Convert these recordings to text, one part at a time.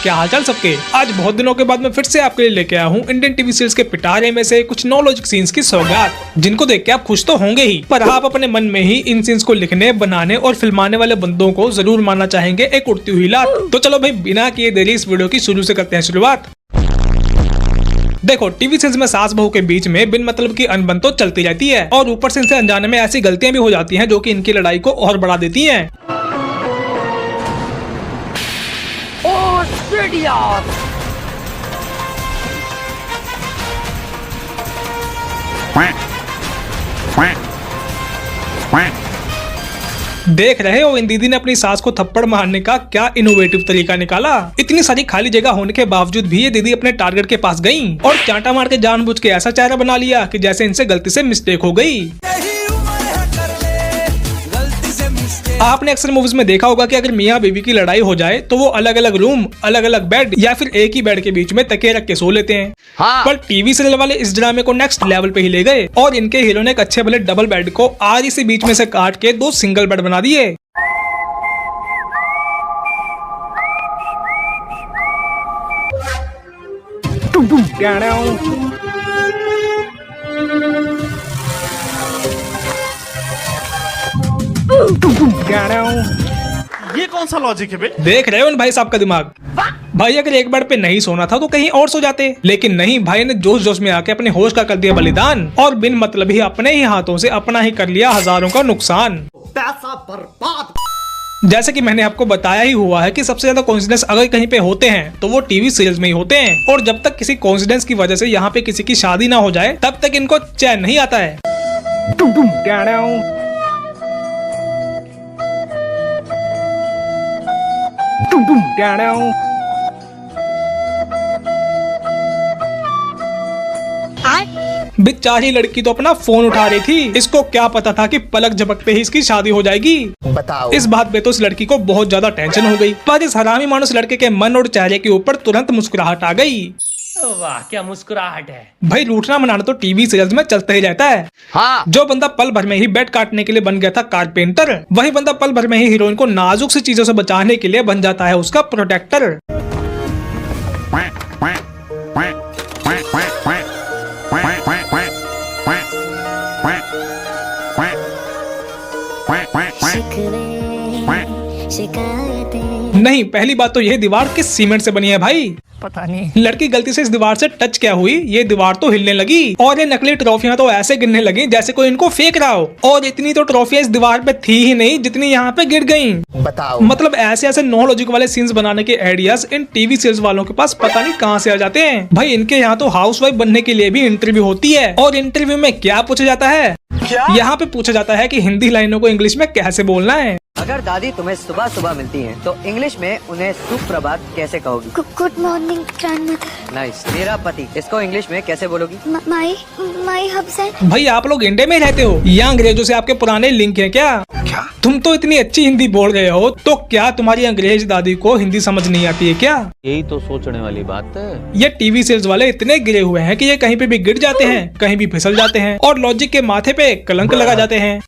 क्या हालचाल सबके। आज बहुत दिनों के बाद मैं फिर से आपके लिए लेके आया हूँ इंडियन टीवी सीरीज के पिटारे में से कुछ नो लॉजिक सीन्स की सौगात, जिनको देख के आप खुश तो होंगे ही, पर आप अपने मन में ही इन सीन्स को लिखने, बनाने और फिल्माने वाले बंदों को जरूर मानना चाहेंगे एक उड़ती हुई लात। तो चलो भाई बिना किए देरी इस वीडियो की शुरू से करते हैं शुरुआत। देखो, टीवी सीरीज में सास बहू के बीच में बिन मतलब की अनबन तो चलती रहती है और ऊपर से इनसे अनजाने में ऐसी गलतियां भी हो जाती हैं जो कि इनकी लड़ाई को और बढ़ा देती हैं। देख रहे हो, इन दीदी ने अपनी सास को थप्पड़ मारने का क्या इनोवेटिव तरीका निकाला। इतनी सारी खाली जगह होने के बावजूद भी ये दीदी अपने टारगेट के पास गई और चांटा मार के जानबूझ के ऐसा चेहरा बना लिया कि जैसे इनसे गलती से मिस्टेक हो गई। आपने अक्सर मूवीज में देखा होगा कि अगर मियाँ बीवी की लड़ाई हो जाए तो वो अलग अलग रूम, अलग अलग बेड या फिर एक ही बेड के बीच में तकिए रख के सो लेते हैं। हाँ। पर टीवी सीरियल वाले इस ड्रामे को नेक्स्ट लेवल पे ही ले गए और इनके हीरो ने एक अच्छे भले डबल बेड को आरी से बीच में से काट के 2 सिंगल बेड बना दिए। ये कौन सा लॉजिक है बे? देख रहे हो भाई साहब का दिमाग। भाई अगर एक बेड पे नहीं सोना था तो कहीं और सो जाते, लेकिन नहीं, भाई ने जोश जोश में आके अपने होश का कर दिया बलिदान और बिन मतलब ही अपने ही हाथों से अपना ही कर लिया हजारों का नुकसान। पैसा बर्बाद। जैसे कि मैंने आपको बताया ही हुआ है कि सबसे ज्यादा कोइंसिडेंस अगर कहीं पे होते हैं तो वो टीवी सीरियल्स में ही होते हैं, और जब तक किसी कोइंसिडेंस की वजह से यहाँ पे किसी की शादी ना हो जाए तब तक इनको चैन नहीं आता है। बेचारी लड़की तो अपना फोन उठा रही थी, इसको क्या पता था कि पलक झपकते ही इसकी शादी हो जाएगी। बताओ। इस बात पे तो इस लड़की को बहुत ज्यादा टेंशन हो गई, पर इस हरामी मानुस लड़के के मन और चेहरे के ऊपर तुरंत मुस्कुराहट आ गई। वाह क्या मुस्कुराहट है। भाई रूठना मनाना तो टीवी सीरियल्स में चलता ही रहता है। हाँ। जो बंदा पल भर में ही बेड काटने के लिए बन गया था कारपेंटर, वही बंदा पल भर में ही हीरोइन को नाजुक सी चीजों से बचाने के लिए बन जाता है उसका प्रोटेक्टर। नहीं, पहली बात तो यह दीवार किस सीमेंट से बनी है भाई, पता नहीं। लड़की गलती से इस दीवार से टच क्या हुई, ये दीवार तो हिलने लगी और ये नकली ट्रॉफियां तो ऐसे गिरने लगी जैसे कोई इनको फेंक रहा हो, और इतनी तो ट्रॉफियां इस दीवार पे थी ही नहीं जितनी यहाँ पे गिर गयी। बताओ। मतलब ऐसे ऐसे नो लॉजिक वाले सीन्स बनाने के आइडियाज इन टीवी सीरीज वालों के पास पता नहीं कहाँ से आ जाते हैं। भाई इनके यहाँ तो हाउसवाइफ बनने के लिए भी इंटरव्यू होती है, और इंटरव्यू में क्या पूछा जाता है, यहाँ पे पूछा जाता है कि हिंदी लाइनों को इंग्लिश में कैसे बोलना है। अगर दादी तुम्हें सुबह सुबह मिलती हैं, तो इंग्लिश में उन्हें सुप्रभात कैसे कहोगी? Good morning grandmother. नाइस। तेरा पति, इसको इंग्लिश में कैसे बोलोगी? My husband. भाई आप लोग इंडिया में रहते हो या अंग्रेजों से आपके पुराने लिंक है क्या? तुम तो इतनी अच्छी हिंदी बोल रहे हो, तो क्या तुम्हारी अंग्रेज दादी को हिंदी समझ नहीं आती है क्या? यही तो सोचने वाली बात है। ये टीवी सीरीज वाले इतने गिरे हुए हैं कि ये कहीं पे भी गिर जाते हैं, कहीं भी फिसल जाते हैं और लॉजिक के माथे पे कलंक लगा जाते हैं।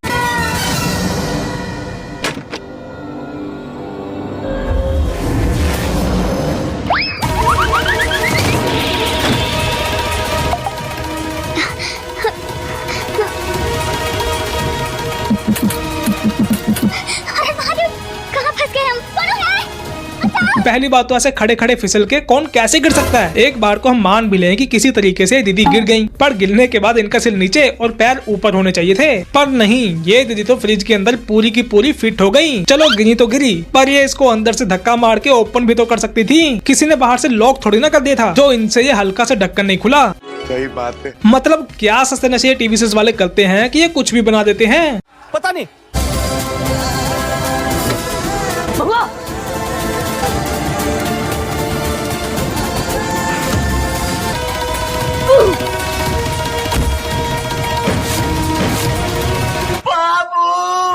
पहली बात तो ऐसे खड़े खड़े फिसल के कौन कैसे गिर सकता है। एक बार को हम मान भी लें कि किसी तरीके से दीदी गिर गईं, पर गिरने के बाद इनका सिर नीचे और पैर ऊपर होने चाहिए थे, पर नहीं, ये दीदी तो फ्रिज के अंदर पूरी की पूरी फिट हो गई। चलो गिरी तो गिरी, पर ये इसको अंदर से धक्का मार के ओपन भी तो कर सकती थी, किसी ने बाहर से लॉक थोड़ी ना कर दिया था जो इनसे ये हल्का से ढक्कन नहीं खुला। सही बात है। मतलब क्या सस्ते नशे टीवी सीरीज वाले करते हैं कि ये कुछ भी बना देते हैं। पता नहीं।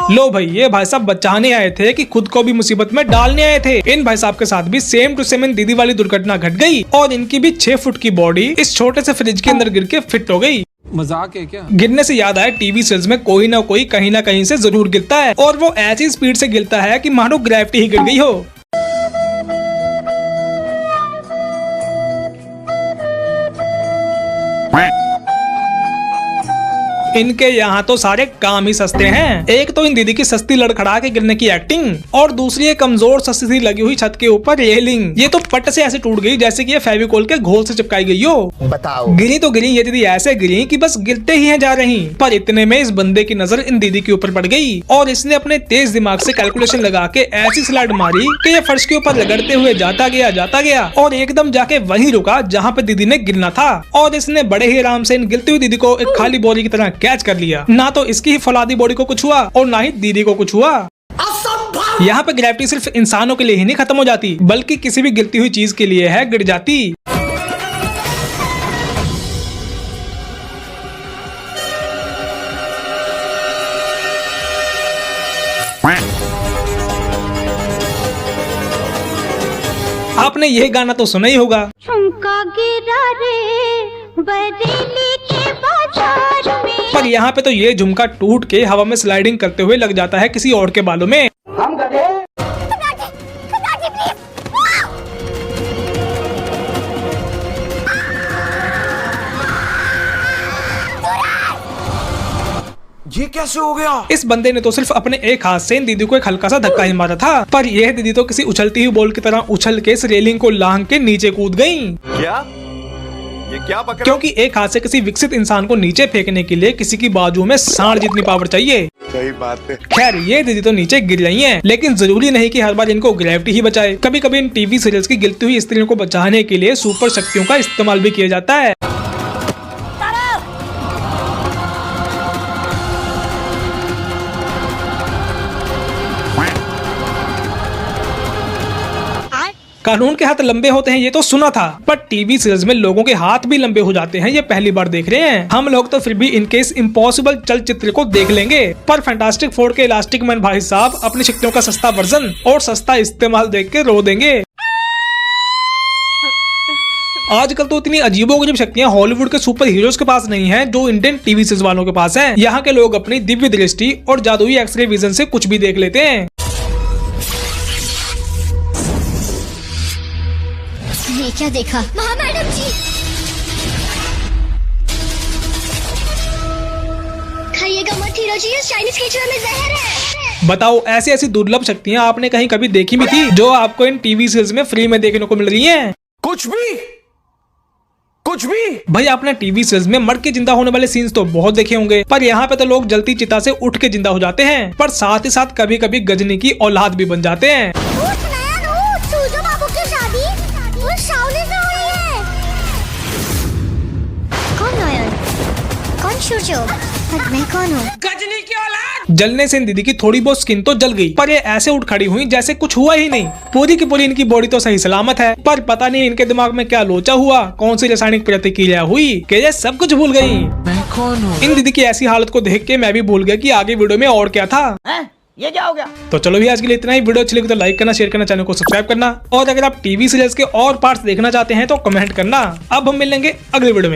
लो भाई, ये भाई साहब बचाने आए थे कि खुद को भी मुसीबत में डालने आए थे। इन भाई साहब के साथ भी सेम टू सेम इन दीदी वाली दुर्घटना घट गई और इनकी भी 6 फुट की बॉडी इस छोटे से फ्रिज के अंदर गिर के फिट हो गई। मजाक है क्या? गिरने से याद आया, टीवी सीरीज में कोई ना कोई कहीं ना कहीं से जरूर गिरता है और वो ऐसी स्पीड से गिरता है कि मानो ग्रेविटी ही गिर गई हो। इनके यहाँ तो सारे काम ही सस्ते हैं। एक तो इन दीदी की सस्ती लड़खड़ा के गिरने की एक्टिंग, और दूसरी एक कमजोर सस्ती सी लगी हुई छत के ऊपर रेलिंग। ये तो पट से ऐसे टूट गई जैसे कि ये फेविकोल के घोल से चिपकाई गई हो। बताओ। गिरी तो गिरी ये दीदी ऐसे गिरी कि बस गिरते ही हैं जा रही। पर इतने में इस बंदे की नजर इन दीदी के ऊपर पड़ गई और इसने अपने तेज दिमाग से कैलकुलेशन लगा के ऐसी स्लाइड मारी कि ये फर्श के ऊपर रगड़ते हुए जाता गया और एकदम जाके वहीं रुका जहाँ पे दीदी ने गिरना था। और इसने बड़े ही आराम से इन गिरती हुई दीदी को एक खाली बोरी की तरह कैच कर लिया। ना तो इसकी ही फौलादी बॉडी को कुछ हुआ और ना ही दीदी को कुछ हुआ। यहाँ पे ग्रेविटी सिर्फ इंसानों के लिए ही नहीं खत्म हो जाती, बल्कि किसी भी गिरती हुई चीज के लिए है गिर जाती। आपने यह गाना तो सुना ही होगा। झुमका गिरा रे बरेली के बाजार में। पर यहाँ पे तो ये झुमका टूट के हवा में स्लाइडिंग करते हुए लग जाता है किसी और के बालों में। हम गधे। ये कैसे हो गया? इस बंदे ने तो सिर्फ अपने एक हाथ से इन दीदी को एक हल्का सा धक्का ही मारा था, पर यह दीदी तो किसी उछलती हुई बॉल की तरह उछल के इस रेलिंग को लांग के नीचे कूद गई। क्या ये क्या बक रहा? क्योंकि एक हाथ से किसी विकसित इंसान को नीचे फेंकने के लिए किसी की बाजू में सांड जितनी पावर चाहिए। सही बात है। खैर ये दीदी तो नीचे गिर रही हैं, लेकिन जरूरी नहीं कि हर बार इनको ग्रेविटी ही बचाए। कभी कभी इन टीवी सीरियल्स की गिरती हुई स्त्रियों को बचाने के लिए सुपर शक्तियों का इस्तेमाल भी किया जाता है। कानून के हाथ लंबे होते हैं ये तो सुना था, पर टीवी सीरीज में लोगों के हाथ भी लंबे हो जाते हैं ये पहली बार देख रहे हैं। हम लोग तो फिर भी इनके इस इम्पॉसिबल चलचित्र को देख लेंगे, पर फैंटास्टिक फोर के इलास्टिक मैन भाई साहब अपनी शक्तियों का सस्ता वर्जन और सस्ता इस्तेमाल देख के रो देंगे। आजकल तो इतनी अजीबोगरीब शक्तियां हॉलीवुड के सुपर हीरोज के पास नहीं है जो इंडियन टीवी सीरीज वालों के पास है। यहाँ के लोग अपनी दिव्य दृष्टि और जादुई एक्सरे विजन से कुछ भी देख लेते हैं। ये क्या देखा? मैडम जी खाइएगा मत हीरो जी, इस चाइनीज केचुए में जहर है। बताओ ऐसी ऐसी दुर्लभ शक्तियां आपने कहीं कभी देखी भी थी जो आपको इन टीवी सीरीज में फ्री में देखने को मिल रही हैं? कुछ भी भाई आपने टीवी सीरीज में मर के जिंदा होने वाले सीन्स तो बहुत देखे होंगे, पर यहाँ पे तो लोग जलती चिता से उठ के जिंदा हो जाते हैं, पर साथ ही साथ कभी कभी गजनी की औलाद भी बन जाते हैं। बाबू की शादी शाओली से हो रही है। कौन नयन? कौन सूजो? और मैं कौन हूँ? गजनी की औलाद। जलने से इन दीदी की थोड़ी बहुत स्किन तो जल गई, पर ये ऐसे उठ खड़ी हुई जैसे कुछ हुआ ही नहीं। पूरी की पूरी इनकी बॉडी तो सही सलामत है, पर पता नहीं इनके दिमाग में क्या लोचा हुआ, कौन सी रासायनिक प्रतिक्रिया हुई कि ये सब कुछ भूल गई। मैं कौन हूँ? इन दीदी की ऐसी हालत को देख के मैं भी भूल गया कि आगे वीडियो में और क्या था। ये क्या हो गया? तो चलो भी आज के लिए इतना ही। वीडियो अच्छी लगी तो लाइक करना, शेयर करना, चैनल को सब्सक्राइब करना, और अगर आप टीवी सीरियल्स के और पार्ट्स देखना चाहते हैं तो कमेंट करना। अब हम मिलेंगे अगले वीडियो में।